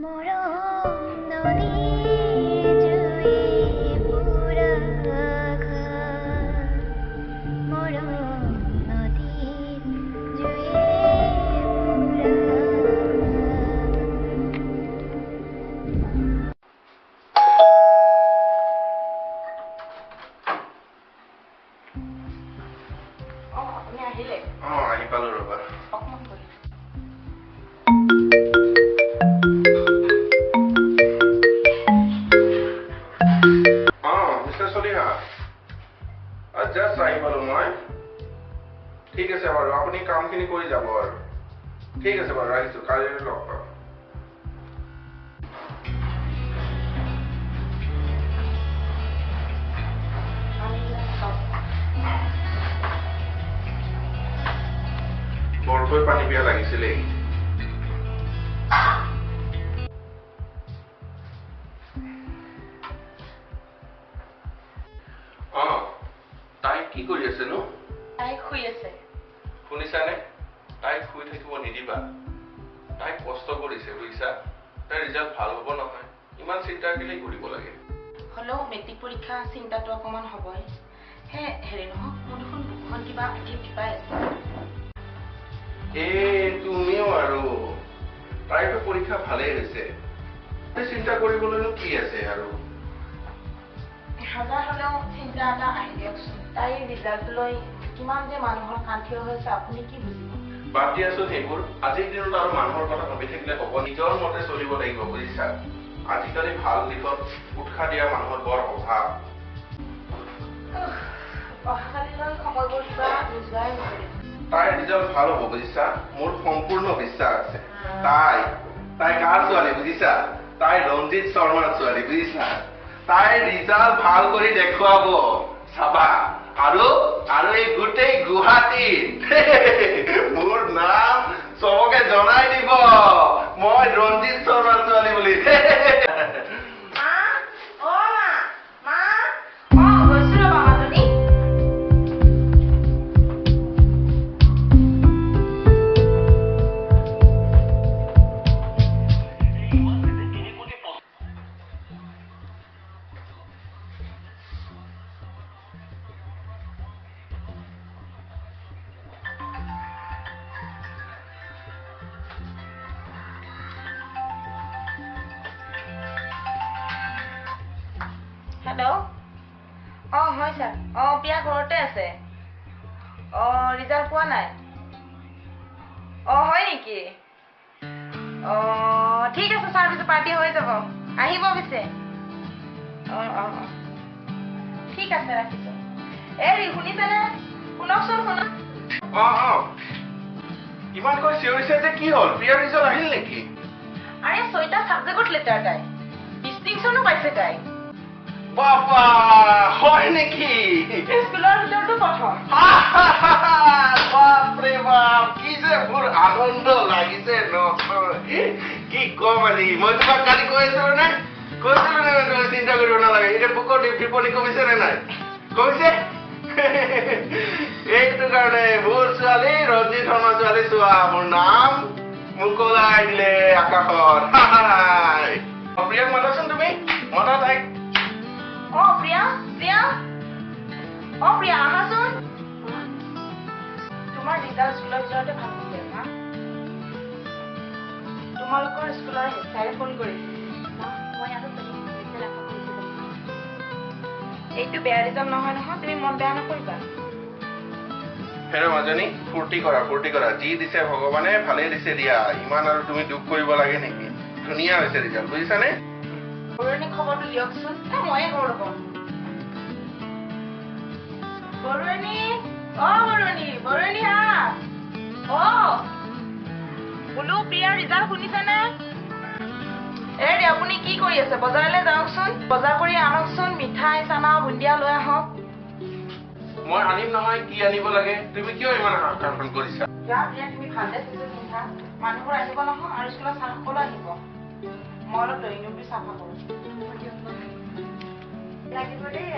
মৰম নদী জুই পুৰা ঘৰ মৰম নদী জুই পুৰা আপুনি আহিলে আহি পালো ৰবা অকমান কৰি জাষ্ট আহি পালো মই ঠিক আছে বাৰু আপুনি কামখিনি কৰি যাব আৰু ঠিক আছে বাৰু ৰাখিছো কালিলৈ লগ পাম বৰকৈ পানী পিয়া লাগিছিলে তাই কি কৰি আছে নো তাই শুই আছে শুনিছানে তাইক শুই থাকিব নিদিবা তাই কষ্ট কৰিছে বুজিছা তাই ৰিজাল্ট ভাল হ'ব নহয় ইমান চিন্তা কেলেই কৰিব লাগে হ'লেও মেট্ৰিক পৰীক্ষা চিন্তাটো অকমান হ'বই হেৰি নহওক মোৰ দেখোন বুকুখন কিবা টিপাই আছে তুমিও আৰু তাইতো পৰীক্ষা ভালেই হৈছে চিন্তা কৰিবলৈনো কি আছে আৰু হাজাৰ হ'লেও চিন্তা এটা আহি দিয়কচোন তাইৰ ৰিজাল্ট লৈ কিমান যে মানুহৰ কান্থিয় হৈছে আপুনি কি বুজিব বাদ দিয়াচোন সেইবোৰ আজিৰ দিনত আৰু মানুহৰ কথা ভাবি থাকিলে হ'ব নিজৰ মতে চলিব লাগিব বুজিছা আজিকালি ভাল দিশত উৎসাহ দিয়া মানুহৰ বৰ অভাৱ অহাকালিলৈ সময়বোৰ কিবা নোযোৱাই হৈছে তাইৰ ৰিজাল্ট ভাল হ'ব বুজিছা মোৰ সম্পূৰ্ণ বিশ্বাস আছে তাই কাৰ ছোৱালী বুজিছা তাই ৰঞ্জিত শৰ্মাৰ ছোৱালী বুজিছা তাইৰ ৰিজাল্ট ভাল কৰি দেখুৱাব চাবা আৰু এই গোটেই গুৱাহাটীত মোৰ নাম চবকে জনাই দিব মই ৰঞ্জিত শৰ্মাৰ ছোৱালী বুলি হেল্ল' হয় ছাৰ প্ৰিয়া ঘৰতে আছে ৰিজাল্ট পোৱা নাই হয় নেকি ঠিক আছে ছাৰ পিছে পাৰ্টি হৈ যাব আহিব পিছে ঠিক আছে ৰাখিছো শুনিছেনে শুনকচোন শুনক ইমানকৈ চিঞৰিছে যে কি হ'ল প্ৰিয়াৰ ৰিজাল্ট আহিল নেকি আৰে 6টা ছাবজেক্টত লেটাৰ তাই ডিষ্টিংশ্যনো পাইছে তাই বাবা হয় নেকি স্কুলৰ ভিতৰতো প্ৰথম বাপৰে বাপ কি যে মোৰ আনন্দ লাগিছে কি কম আজি মই তোমাক কালি কৈছিলো নে তুমি চিন্তা কৰিব নালাগে এতিয়া বুকৰ বিপণী কমিছে নে নাই কমিছে এইটো কাৰণে মোৰ ছোৱালী ৰঞ্জিত শৰ্মাৰ ছোৱালী চোৱা মোৰ নাম মুকলাই দিলে আকাশত প্ৰিয়াক মাতাচোন তুমি মতা তাইক প্ৰিয়া আহাচোন তোমাৰ ৰিজাল্ট স্কুলৰ ভিতৰতে ভাল হৈছে মা তোমালোকৰ স্কুলৰ হেড ছাৰে ফোন কৰিছে মই আৰু এইটো বেয়া ৰিজাল্ট নহয় তুমি মন বেয়া নকৰিবা হেৰ মাজনী ফূৰ্তি কৰা যি দিছে ভগৱানে ভালেই দিছে দিয়া ইমান আৰু তুমি দুখ কৰিব লাগে নেকি ধুনীয়া হৈছে ৰিজাল্ট বুজিছানে বৰুৱানী খবৰটো দিয়কচোন ময়ে খবৰ ল'ব বৰুৱানী বোলো প্ৰিয়াৰ ৰিজাল্ট শুনিছেনে আপুনি কি কৰি আছে বজাৰলৈ যাওকচোন বজাৰ কৰি আনকচোন মিঠাই চানা বুন্দিয়া লৈ আহক মই আনিম নহয় কি আনিব লাগে তুমি কিয় ইমান আকৰ্ষণ কৰিছা তুমি ভালদৰে পিন্ধা মানুহবোৰ আহিব নহয় আৰু স্কুলত চাহ সকলো আহিব মই অলপ ড্ৰয়িং ৰুমটো চাফা কৰোঁ লাগিব দেই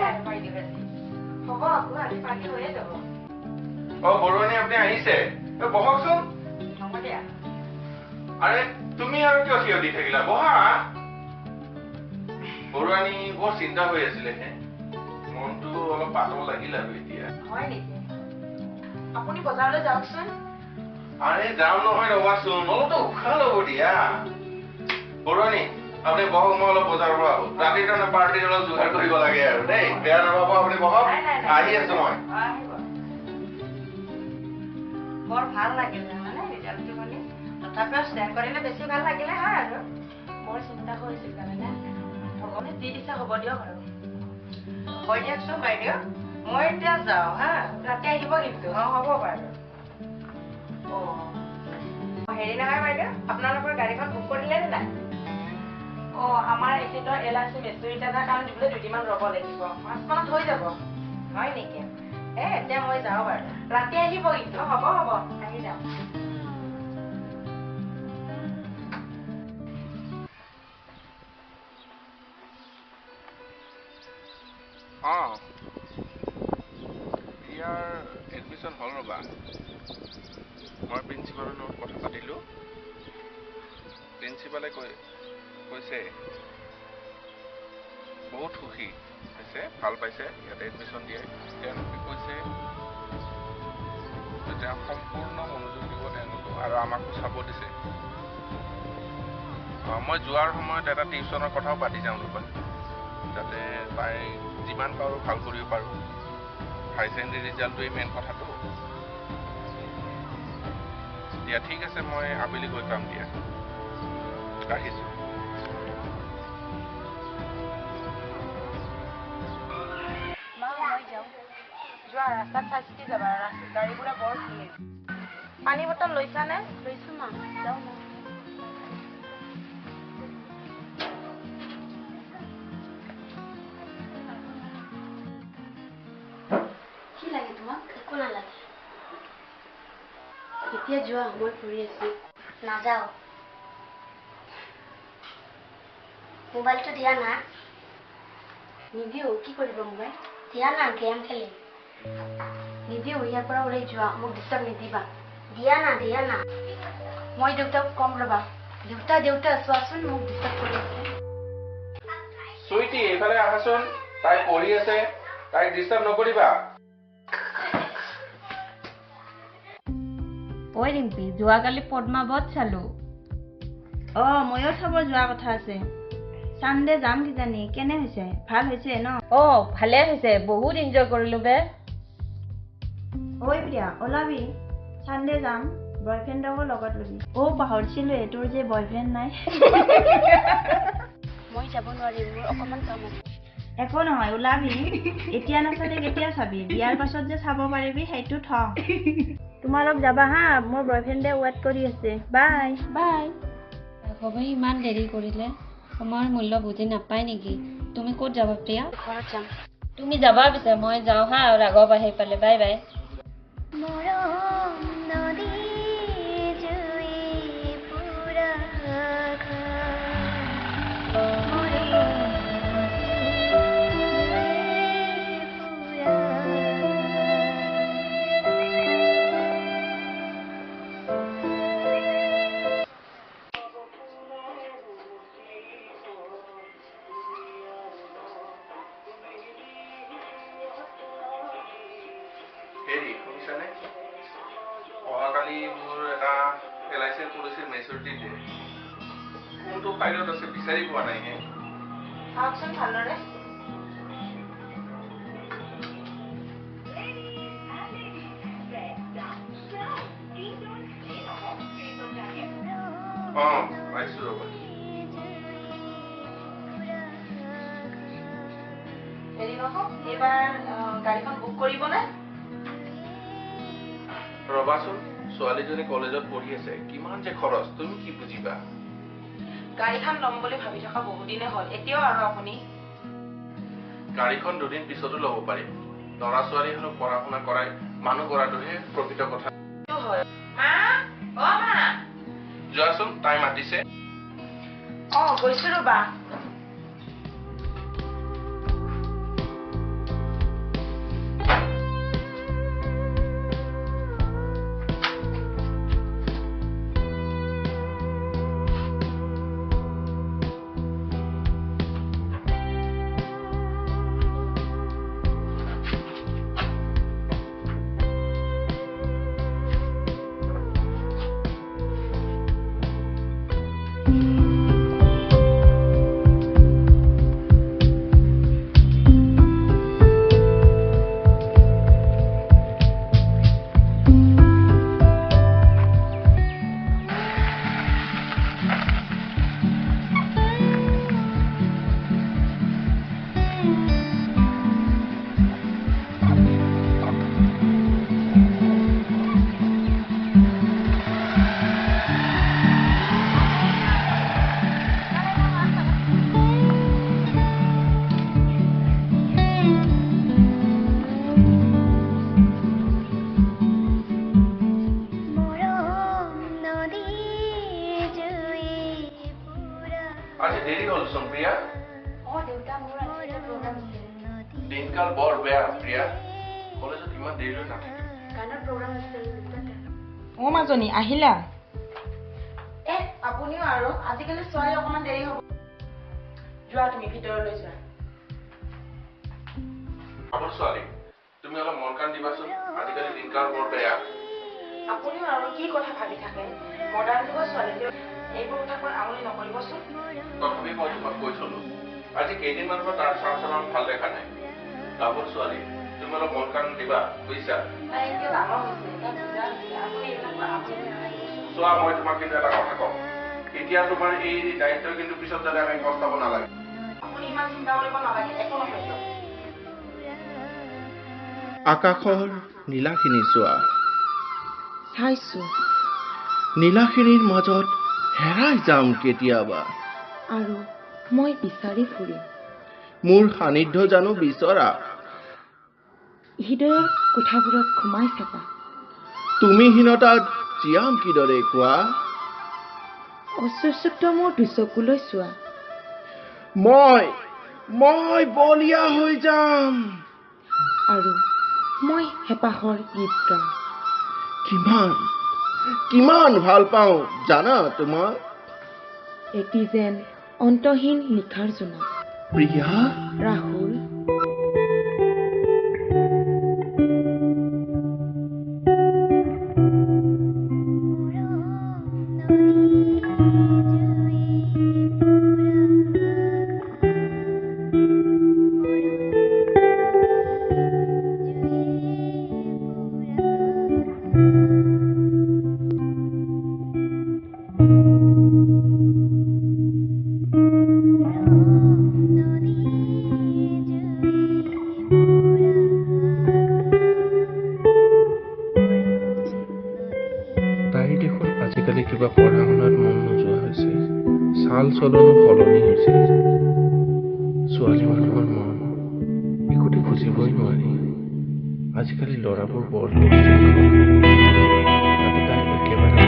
হ'ব আকৌ আজি পাৰ্টি হৈয়ে যাব বৰুৱানী আপুনি আহিছে বহকচোন হ'ব দিয়া আৰে তুমি আৰু কিয় থিয় দি থাকিলা বহা বৰুৱানী বৰ চিন্তা হৈ আছিলে হে মনটো অলপ পাতল লাগিল আৰু এতিয়া হয় নেকি আপুনি বজাৰলৈ যাওকচোন আৰে যাওঁ নহয় ৰবাচোন অলপতো উশাহ ল'ব দিয়া বৰুৱানী আপুনি বহক মই অলপ বজাৰৰ পৰা আহো ৰাতিৰ কাৰণে পাৰ্টিৰ অলপ যোগাৰ কৰিব লাগে আৰু দেই বেয়া নাপাব আপুনি বহক আহি আছো মই আহিব বৰ ভাল লাগিল জানানে ৰিজাল্টটো শুনি তথাপিও ষ্টেণ্ড কৰিলে বেছি ভাল লাগিলে হয় আৰু বৰ চিন্তা কৰিছিল জানানে ভগৱানে যি দিছে হ'ব দিয়ক আৰু হৈ দিয়কচোন বাইদেউ মই এতিয়া যাওঁ হা ৰাতি আহিব কিন্তু হ'ব বাৰু হেৰি নহয় বাইদেউ আপোনালোকৰ গাড়ীখন বুক কৰিলে নে নাই আমাৰ এচিডৰ LIC মেচুৰিটি এটাৰ কাৰণে দিবলৈ 2 দিনমান ৰ'ব লাগিব 5 মানত হৈ যাব হয় নেকি এতিয়া মই যাওঁ বাৰু ৰাতি আহিব কিন্তু হ'ব আহি যাম ইয়াৰ এডমিশ্যন হ'ল ৰ'বা মই প্ৰিন্সিপালৰ লগত কথা পাতিলোঁ প্ৰিন্সিপালে কৈছে বহুত সুখী হৈছে ভাল পাইছে ইয়াতে এডমিশ্যন দিয়ে তেওঁলোকে কৈছে যে তেওঁ সম্পূৰ্ণ মনোযোগ দিব তেওঁলোকক আৰু আমাকো চাব দিছে মই যোৱাৰ সময়ত এটা টিউশ্যনৰ কথাও পাতি যাওঁ ৰ'বা যাতে তাই যিমান পাৰোঁ ভাল কৰিব পাৰোঁ হাই ছেকেণ্ডেৰী ৰিজাল্টটোৱেই মেইন কথাটো দিয়া ঠিক আছে মই আবেলি গৈ পাম দিয়া ৰাখিছোঁ যোৱা ৰাস্তাত চাই চিতি যাবা গাড়ীবোৰে বৰ ভিৰ পানী বটল লৈছানে লৈছো মা যাওঁ মা কি লাগে তোমাক একো নালাগে এতিয়া যোৱা মই ফুৰি আছো নাযাওঁ মোবাইলটো দিয়া না নিদিও কি কৰিব মোবাইল দিয়া না গেম খেলিম নিদিও ইয়াৰ পৰা ওলাই যোৱা মোক ডিষ্টাৰ্ব নিদিবা দিয়া না মই দেউতাক কম ৰবা দেউতা চোৱাচোন মোক ডিষ্টাৰ্ব কৰি আছে চুইটি এইফালে আহাচোন তাই পঢ়ি আছে তাইক ডিষ্টাৰ্ব নকৰিবা ঐ ৰিম্পী যোৱাকালি পদ্মাৱত চালো ময়ো চাব যোৱা কথা আছে চানডে যাম কিজানি কেনে হৈছে ভাল হৈছে ন ভালে হৈছে বহুত এনজয় কৰিলো বে ঐ প্ৰিয়া ওলাবি চানডে যাম বয়ফ্ৰেণ্ডকো লগত ল'বি পাহৰিছিলোৱে তোৰ যে বয়ফ্ৰেণ্ড নাই মই যাব নোৱাৰিম মোৰ অকণমান কাম আছে একো নহয় ওলাবি এতিয়া নাচালে কেতিয়া চাবি বিয়াৰ পাছত যে চাব পাৰিবি সেইটো থ তোমালোক যাবা হা মোৰ বয়ফ্ৰেণ্ডে ৱেইট কৰি আছে বাই ৰাঘৱে ইমান দেৰি কৰিলে সময়ৰ মূল্য বুজি নাপায় নেকি তুমি ক'ত যাবা প্ৰিয়া ঘৰত যাম তুমি যাবা পিছে মই যাওঁ হা ৰাঘৱ আহি পালে বাই বাই মৰম নদী জুই পুৰা হেৰি শুনিছানে অহাকালি মোৰ এটা LIC পলিচিৰ মেচুৰিটি ডে কোনটো ফাইলত আছে বিচাৰি পোৱা নাই হে চাওকচোন ভালদৰে পাইছো ৰ'বা হেৰি নহওক এইবাৰ গাড়ীখন বুক কৰিবনে ৰবাচোন ছোৱালীজনী কলেজত পঢ়ি আছে কিমান যে খৰচ তুমি কি বুজিবা গাড়ীখন ল'ম বুলি ভাবি থকা বহুদিনে হ'ল এতিয়াও আৰু আপুনি গাড়ীখন 2 দিন পিছতো ল'ব পাৰিম ল'ৰা ছোৱালীহঁতক পঢ়া শুনা কৰাই মানুহ গঢ়াটোহে প্ৰকৃত কথা মা যোৱাচোন তাই মাতিছে গৈছো ৰ'বা আজি দেৰি হ'লচোন প্ৰিয়া দেউতা মোৰ আজি এটা প্ৰগ্ৰাম আছিল দিনকাল বৰ বেয়া প্ৰিয়া কলেজত ইমান দেৰিলৈ নাথাকিম গানৰ প্ৰগ্ৰাম আছিল অ মাজনী আহিলা আপুনিও আৰু আজিকালি ছোৱালী অকণমান দেৰি হ'ব যোৱা তুমি ভিতৰলৈ যোৱা আমাৰ ছোৱালী তুমি অলপ মন কাণ দিবাচোন আজিকালি দিনকাল বৰ বেয়া আপুনিও আৰু কি কথা ভাবি থাকে মডাৰ্ণ যুগৰ ছোৱালীলৈ এইবোৰ কথা কৈ আমনি নকৰিবচোন তথাপি মই তোমাক কৈ থলো আজি কেইদিনমানৰ পৰা তাৰ চাল চলন ভাল দেখা নাই গাভৰু ছোৱালী তুমি অলপ মন কাণ দিবা বুজিছা তাই এতিয়া ডাঙৰ হৈছে তাই বুজা হৈছে আপুনি এইবিলাক আমনি নালাগিবচোন চোৱা মই তোমাক কিন্তু এটা কথা কওঁ এতিয়া তোমাৰ এই দায়িত্ব কিন্তু পিছত যাতে আমি কষ্টাব নালাগে আপুনি ইমান চিন্তা কৰিব নালাগে একো নহয় দিয়ক আকাশৰ নীলাখিনি চোৱা চাইছো নীলাখিনিৰ মাজত হেৰাই যাম কেতিয়াবা আৰু মই বিচাৰি ফুৰিম মোৰ সান্নিধ্য জানো বিচৰা হৃদয়ৰ কোঠাবোৰত সোমাই চাবা তুমি হীনতাত জীয়াম কিদৰে কোৱা অস্বচ্ছত্ব মোৰ দুচকুলৈ চোৱা মই বলিয়া হৈ যাম আৰু মই হেঁপাহৰ গীত গাম কিমান ভাল পাওঁ জানা তোমাক এটি যেন অন্তহীন নিশাৰ জোনা প্ৰিয়া ৰাহুল তাই দেখোন আজিকালি কিবা পঢ়া শুনাত মন নোযোৱা হৈছে চাল চলনো সলনি হৈছে ছোৱালী মানুহৰ মন একোটি খুজিবই নোৱাৰি আজিকালি ল'ৰাবোৰ বৰ তাতে তাই একেবাৰে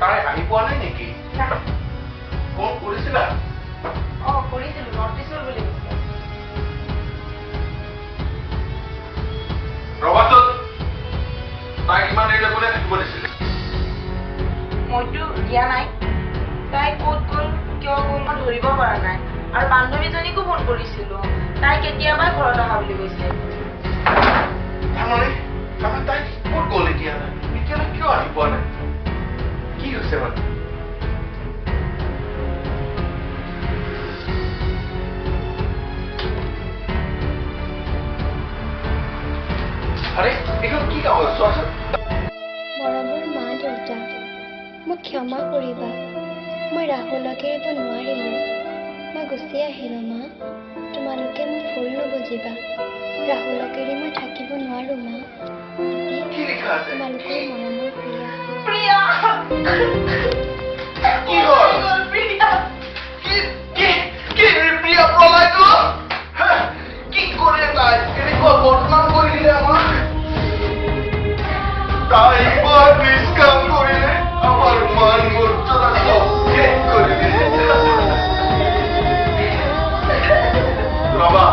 তাই আহি পোৱা নাই নেকি ফোন কৰিছিলা কৰিছিলো নটিচৰ বুলি কৈছে ৰবাচোন তাইক ইমান দেৰিলৈ কোনে থাকিব দিছিলে মইতো দিয়া নাই তাই ক'ত গ'ল কিয় গ'ল মই ধৰিব পৰা নাই আৰু বান্ধৱীজনীকো ফোন কৰিছিলো তাই কেতিয়াবাই ঘৰত অহা বুলি কৈছে তাৰমানে তাই ক'ত গ'ল এতিয়ালৈ কিয় আহি পোৱা নাই কি হৈছে মানে আৰে এইখন কি কাগজ চোৱাচোন মৰমৰ মা দেউতা মোক ক্ষমা কৰিবা মই ৰাহুলকে এৰিব নোৱাৰিলোঁ মই গুচি আহিলোঁ মা তোমালোকে মোক ভুল নুবুজিবা ৰাহুলকে এৰি মই থাকিব নোৱাৰোঁ মা কি লিখা আছে তোমালোকৰ মৰমৰ প্ৰিয়া প্ৰিয়া কি হ'ল প্ৰিয়া কি প্ৰিয়া পলাই গ'ল কি কৰে তাই এনেকুৱা বদনাম কৰি দিলে আমাক তাই বৰ নিজ কাম কৰিলে আমাৰ মান মৰ্যাদা সব শেষ কৰি দিলে ৰবা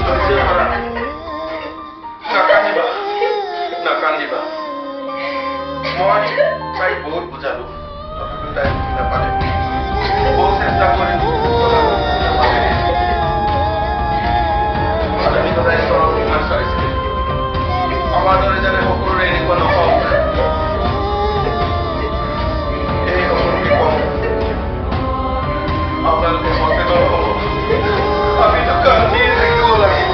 সহ্য কৰা নাকান্দিবা মই তাইক বহুত বুজালো তথাপিও তাই নাপালে বহু চেষ্টা কৰিলো মানৱিকতাই চৰম সীমা চাইছিল আমাৰ দৰে যেনে সকলোৰে এনেকুৱা নহওক এই সকলোকে কওঁ আপোনালোকে সচেতন হ'ব আমিতো কান্দিয়ে থাকিব লাগিব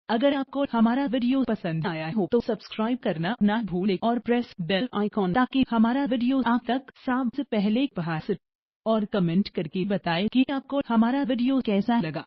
अगर आपको हमारा वीडियो पसंद आया हो तो सब्सक्राइब करना ना भूलें और प्रेस बेल आइकॉन ताकि हमारा वीडियो आप तक सबसे पहले पहुंचे। और कमेंट करके बताएं कि आपको हमारा वीडियो कैसा लगा।